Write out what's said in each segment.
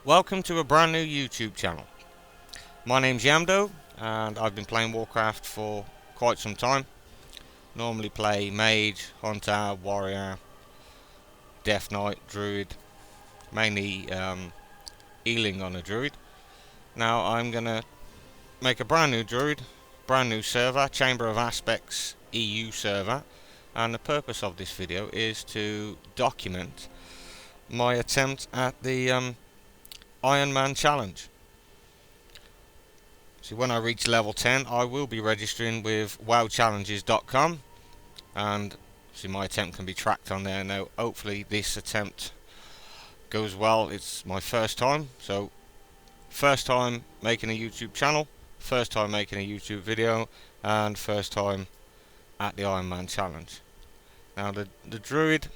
Welcome to a brand new YouTube channel. My name's Yamdo and I've been playing Warcraft for quite some time. Normally play Mage, Hunter, Warrior, Death Knight, Druid, mainly healing on a Druid. Now I'm gonna make a brand new Druid, brand new server, Chamber of Aspects EU server, and the purpose of this video is to document my attempt at the IRONMAN challenge. So when I reach level 10 I will be registering with wowchallenges.com, and see my attempt can be tracked on there. Now hopefully this attempt goes well. It's my first time, so first time making a YouTube channel, first time making a YouTube video, and first time at the IRONMAN challenge. Now the Druid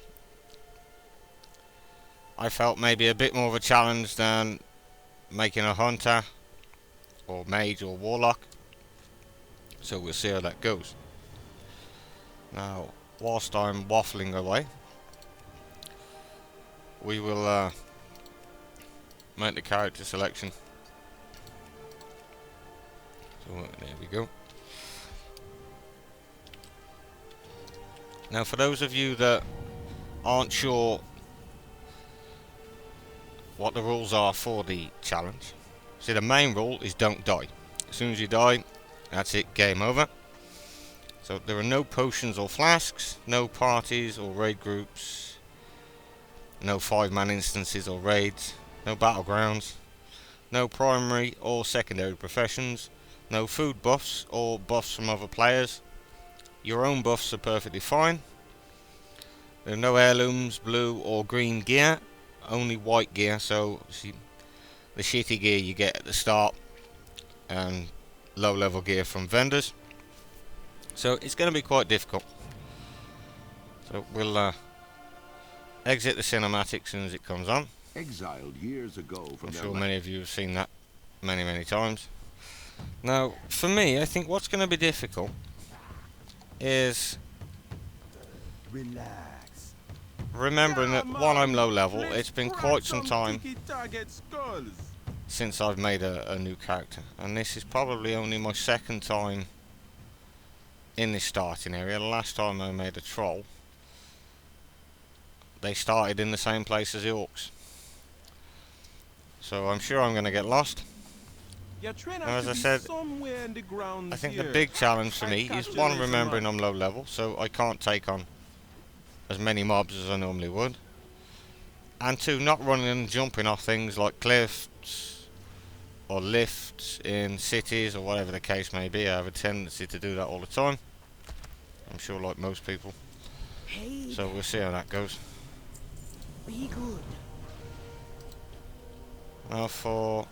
I felt maybe a bit more of a challenge than making a Hunter or Mage or Warlock, so we'll see how that goes. Now whilst I'm waffling away, we will make the character selection. So there we go. Now for those of you that aren't sure what the rules are for the challenge, see, the main rule is don't die. As soon as you die, that's it, game over. So there are no potions or flasks, no parties or raid groups, no 5-man instances or raids, no battlegrounds, no primary or secondary professions, no food buffs or buffs from other players. Your own buffs are perfectly fine. There are no heirlooms, blue or green gear, only white gear, so see, the shitty gear you get at the start and low level gear from vendors. So it's going to be quite difficult. So we'll exit the cinematic as soon as it comes on. Exiled years ago from I'm sure many of you have seen that many times. Now for me, I think what's going to be difficult is relax. remembering that while I'm low level, it's been quite some time since I've made a new character, and this is probably only my second time in this starting area. The last time I made a troll, they started in the same place as the orcs, so I'm sure I'm going to get lost. And as I said, I think the big challenge for me is, one, remembering I'm low level, so I can't take on as many mobs as I normally would, and 2, not running and jumping off things like cliffs or lifts in cities or whatever the case may be. I have a tendency to do that all the time, I'm sure, like most people. So we'll see how that goes. Be good. Now for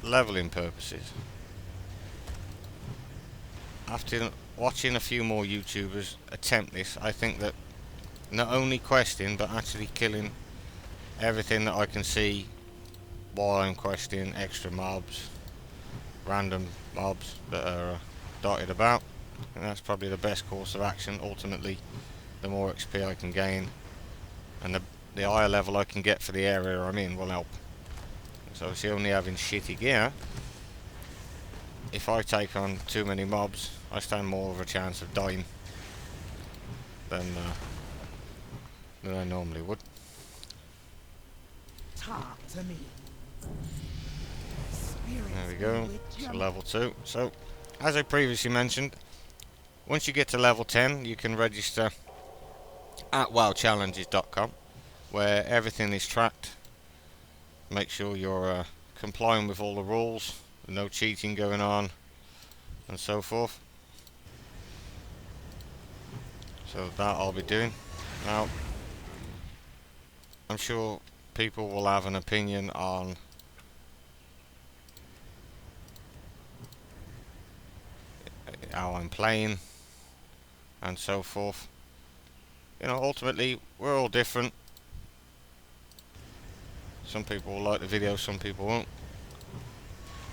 leveling purposes, after watching a few more YouTubers attempt this, I think that not only questing but actually killing everything that I can see while I'm questing, extra mobs, random mobs that are dotted about, and that's probably the best course of action. Ultimately, the more XP I can gain and the higher level I can get for the area I'm in will help. So obviously, only having shitty gear, if I take on too many mobs, I stand more of a chance of dying than I normally would. Talk to me. There we go, to level 2. So, as I previously mentioned, once you get to level 10, you can register at wowchallenges.com, where everything is tracked. Make sure you're complying with all the rules, no cheating going on, and so forth. So that I'll be doing. Now, I'm sure people will have an opinion on how I'm playing and so forth. You know, ultimately we're all different. Some people will like the video, some people won't.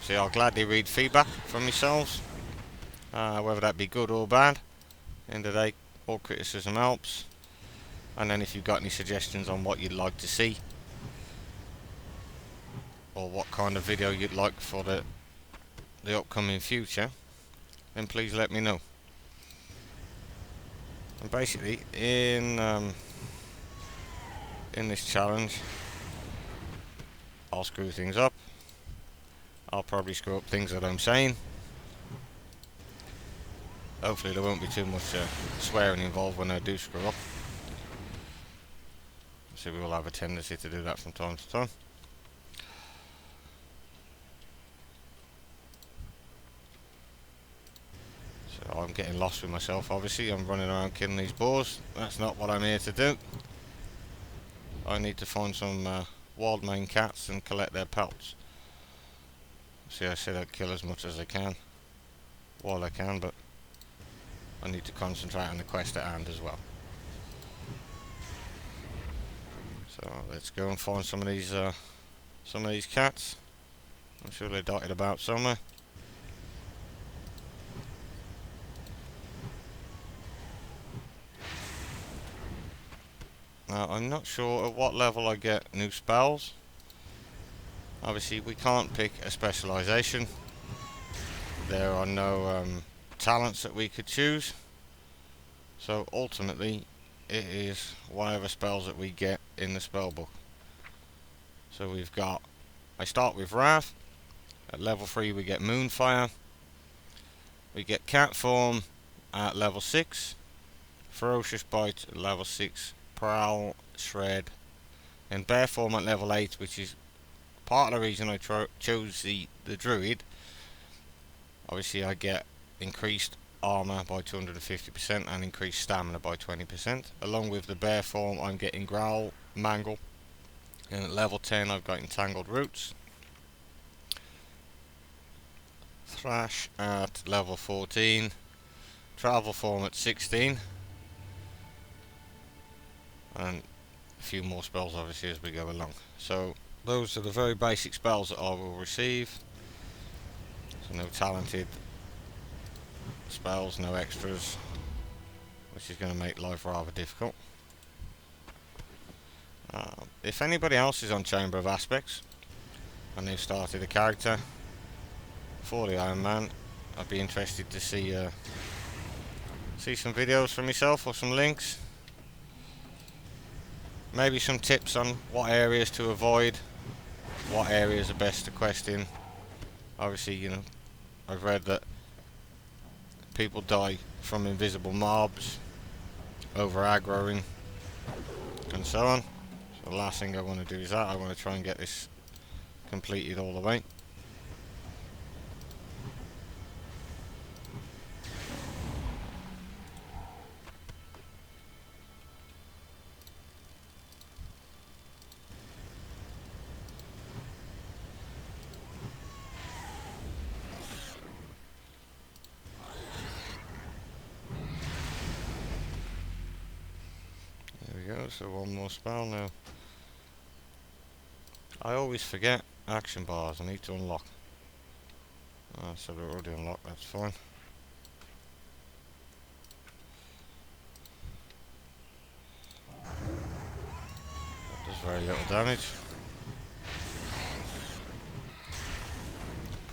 See, I'll gladly read feedback from yourselves, whether that be good or bad. End of the day, all criticism helps. And then if you've got any suggestions on what you'd like to see, or what kind of video you'd like for the upcoming future, then please let me know. And basically, in this challenge, I'll screw things up. I'll probably screw up things that I'm saying. Hopefully there won't be too much swearing involved when I do screw up. So we will have a tendency to do that from time to time. So I'm getting lost with myself, obviously. I'm running around killing these boars. That's not what I'm here to do. I need to find some wild Maine cats and collect their pelts. See, I said I'd kill as much as I can while I can, but I need to concentrate on the quest at hand as well. So let's go and find some of these cats. I'm sure they're dotted about somewhere. Now I'm not sure at what level I get new spells. Obviously we can't pick a specialisation. There are no talents that we could choose. So ultimately it is whatever spells that we get in the spell book. So we've got, I start with Wrath. At level 3 we get Moonfire. We get Cat Form at level 6. Ferocious Bite at level 6. Prowl, Shred. And Bear Form at level 8, which is part of the reason I chose the Druid. Obviously I get increased armor by 250% and increased stamina by 20%. Along with the Bear Form I'm getting Growl, Mangle. And at level 10 I've got Entangled Roots. Thrash at level 14. Travel Form at 16. And a few more spells obviously as we go along. So those are the very basic spells that I will receive. So no talented spells, no extras, which is going to make life rather difficult. If anybody else is on Chamber of Aspects and they've started a character for the Iron Man, I'd be interested to see some videos from myself or some links. Maybe some tips on what areas to avoid, what areas are best to quest in. Obviously, you know, I've read that people die from invisible mobs, over aggroing, and so on. So the last thing I want to do is that. I want to try and get this completed all the way. So one more spell now. I always forget action bars. I need to unlock. So they're already unlocked, that's fine. That does very little damage.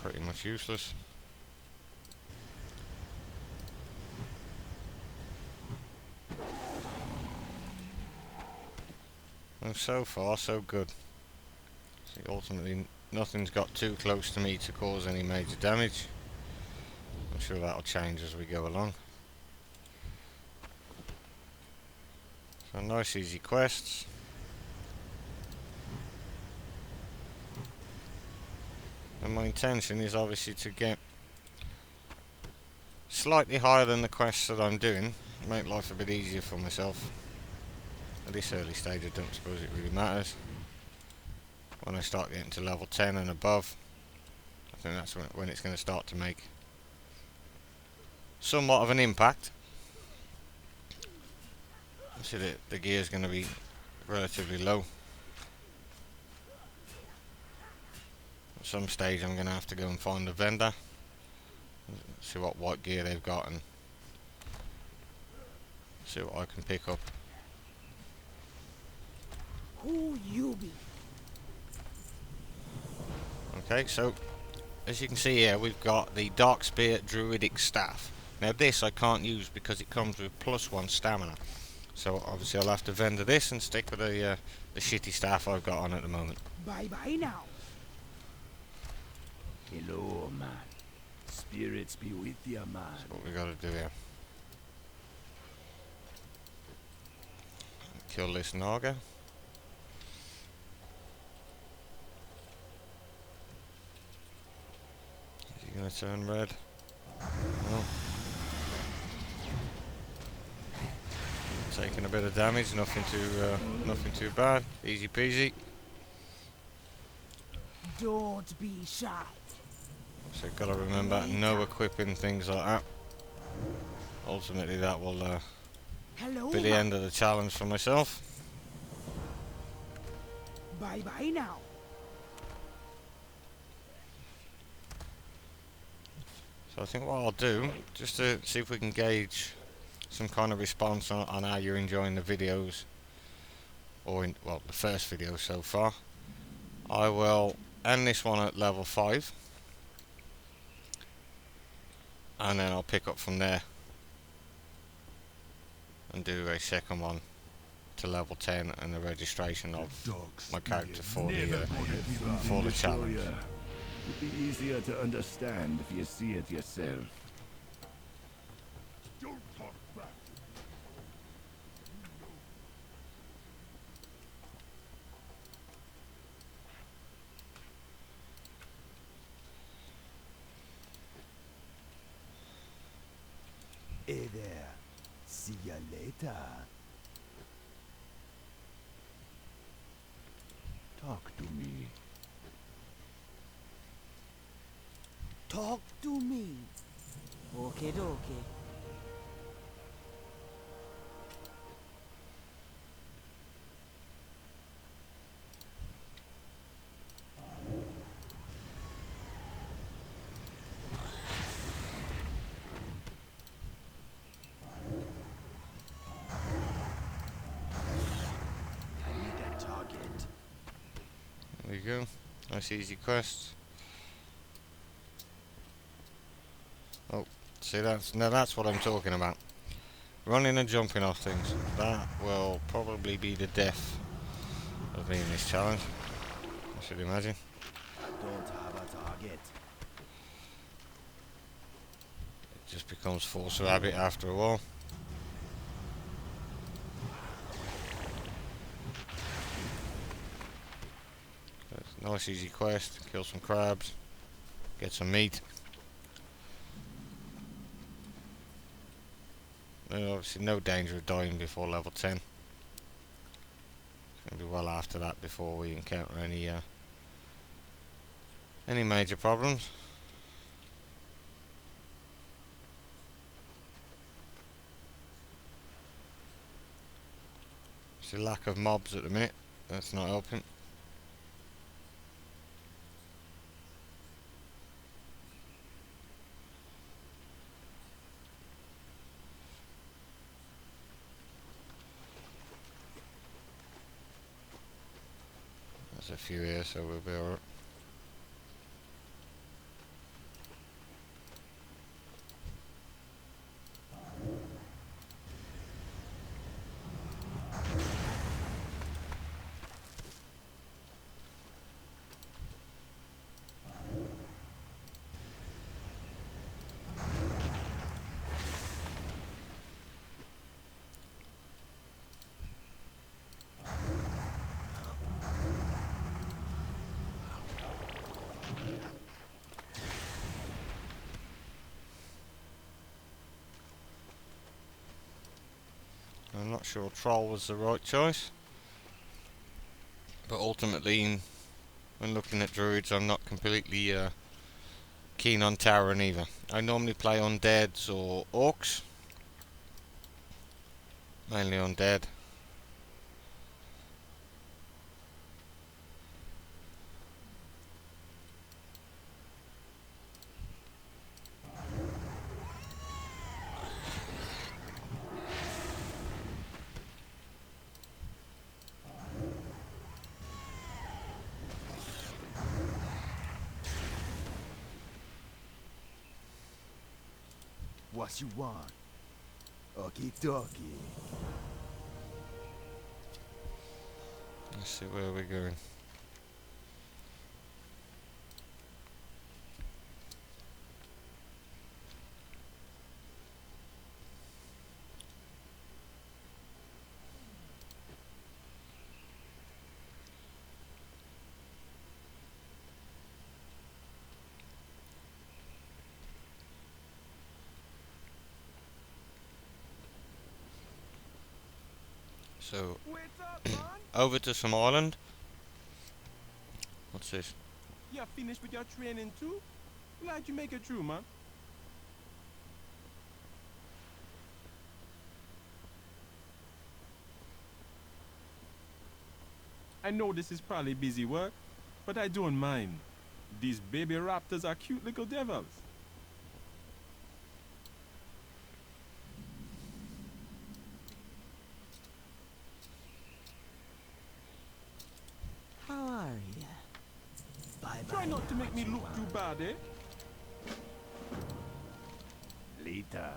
Pretty much useless. And so far, so good. See, ultimately, nothing's got too close to me to cause any major damage. I'm sure that'll change as we go along. So nice easy quests. And my intention is obviously to get slightly higher than the quests that I'm doing. Make life a bit easier for myself. At this early stage I don't suppose it really matters. When I start getting to level 10 and above, I think that's when it's going to start to make somewhat of an impact. See, the gear's going to be relatively low. At some stage I'm going to have to go and find a vendor, see what gear they've got and see what I can pick up Who you be? Okay, so as you can see here, we've got the Dark Spear Druidic Staff. Now this I can't use because it comes with +1 stamina. So obviously I'll have to vendor this and stick with the shitty staff I've got on at the moment. Bye bye now. Hello, man. Spirits be with ya, man. That's what we got to do here. Kill this Naga. Is he going to turn red? No. Taking a bit of damage, nothing too bad. Easy peasy. Don't be shy. So got to remember, no equipping things like that. Ultimately, that will Hello. be the end of the challenge for myself. Bye bye now. So I think what I'll do, just to see if we can gauge some kind of response on how you're enjoying the videos, or well, the first video so far, I will end this one at level 5, and then I'll pick up from there and do a second one to level 10 and the registration of my character for the challenge. It'd be easier to understand if you see it yourself. Don't talk back. Hey there. See ya later. Talk to me. Talk to me. Okay, okay. I need a target. There you go. Nice easy quest. Oh, see that's what I'm talking about. Running and jumping off things. That will probably be the death of me in this challenge, I should imagine. I don't have a target. It just becomes force of habit after a while. Nice easy quest. Kill some crabs. Get some meat. And obviously no danger of dying before level 10. It's going to be well after that before we encounter any major problems. It's a lack of mobs at the minute. That's not helping. There's a few here, so we'll be alright. I'm not sure Troll was the right choice, but ultimately, when looking at druids, I'm not completely keen on towering either. I normally play undeads or orcs, mainly undead. what you want. Okie dokie. Let's see where we're going. So, What's up, man? over to some island. What's this? You finished with your training too? Glad you make it through, man. I know this is probably busy work, but I don't mind. These baby raptors are cute little devils. How are ya? Bye bye. Try not to make me look too bad, eh? Later.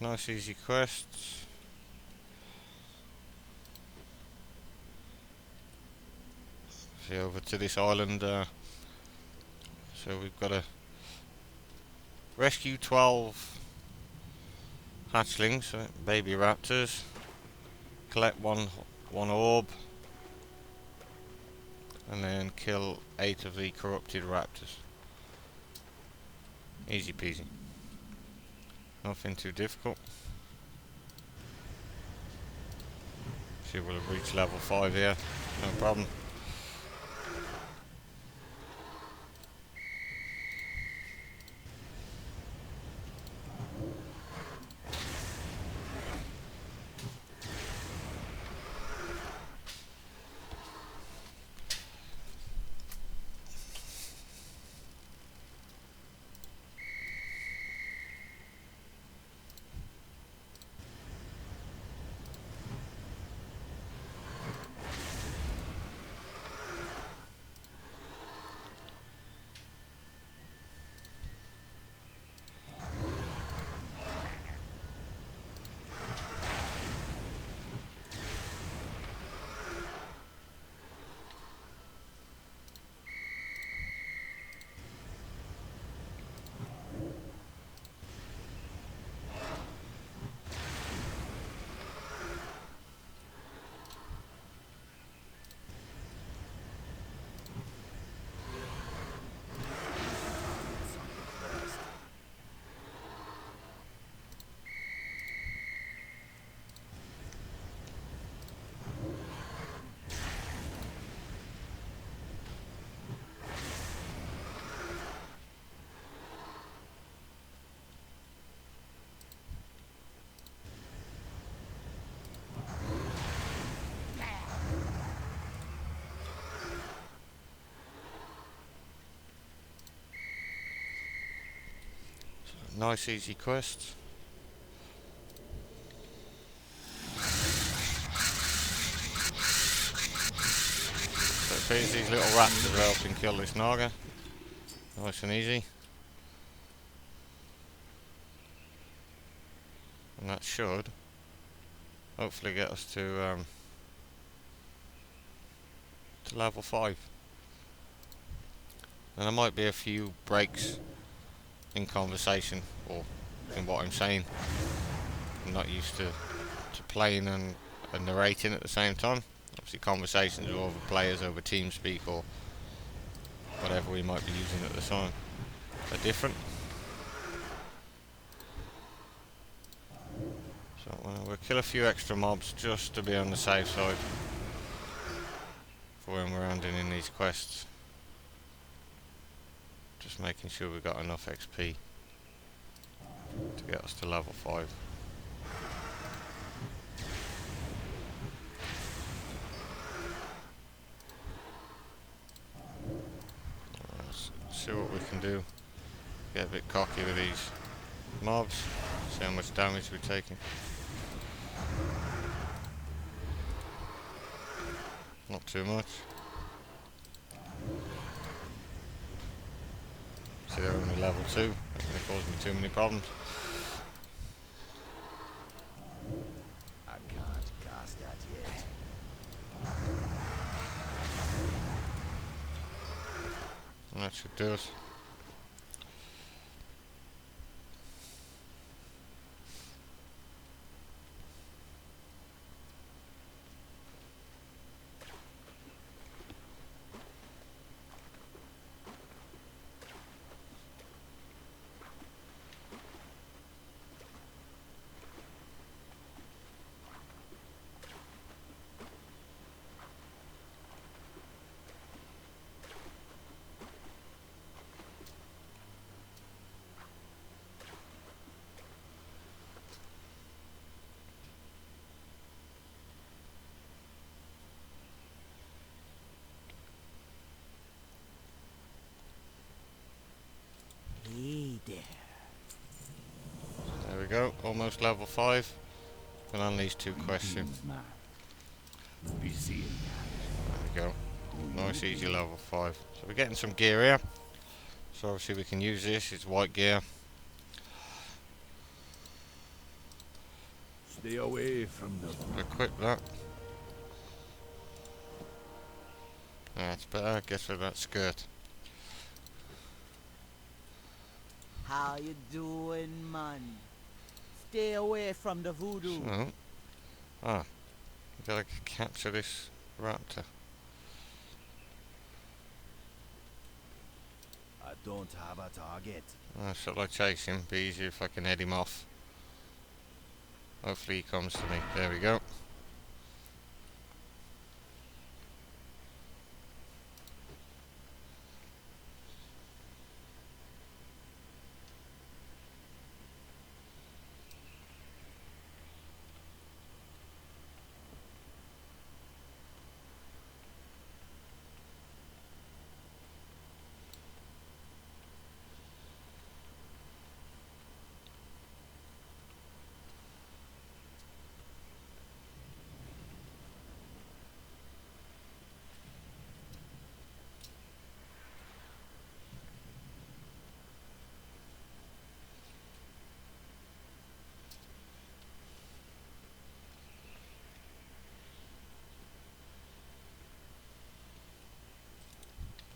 Nice easy quests. See, over to this island. So we've got to rescue 12 hatchlings, baby raptors. Collect one orb, and then kill 8 of the corrupted raptors. Easy peasy. Nothing too difficult. See, we'll have reached level 5 here. No problem. Nice easy quest. So it appears these little raptors are helping kill this Naga. Nice and easy. And that should hopefully get us to level 5. And there might be a few breaks in conversation or in what I'm saying. I'm not used to playing and narrating at the same time. Obviously conversations with other players over TeamSpeak or whatever we might be using at the time are different. So we'll kill a few extra mobs just to be on the safe side for when we're handing in these quests. Just making sure we've got enough XP to get us to level 5. Let's see what we can do. Get a bit cocky with these mobs, see how much damage we're taking. Not too much. See, they're only level 2. That cause me too many problems. That should do it. Hey there. There we go, almost level 5. And on these 2 questions. Greetings, man. Be seeing ya. There we go. Nice easy level 5. So we're getting some gear here. So obviously we can use this, it's white gear. Stay away from the... Equip that. That's better, get rid of that skirt. How you doing, man? Stay away from the voodoo. So, we gotta capture this raptor. I don't have a target. Shall I chase him? Be easier if I can head him off. Hopefully he comes to me. There we go.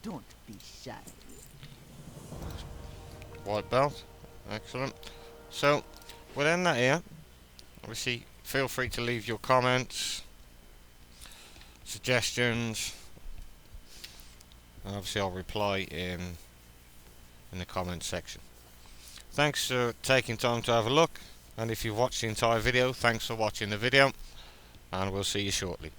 Don't be shy. White belt. Excellent. So, we'll end that here. Obviously, feel free to leave your comments, suggestions, and obviously I'll reply in the comments section. Thanks for taking time to have a look, and if you've watched the entire video, thanks for watching the video, and we'll see you shortly.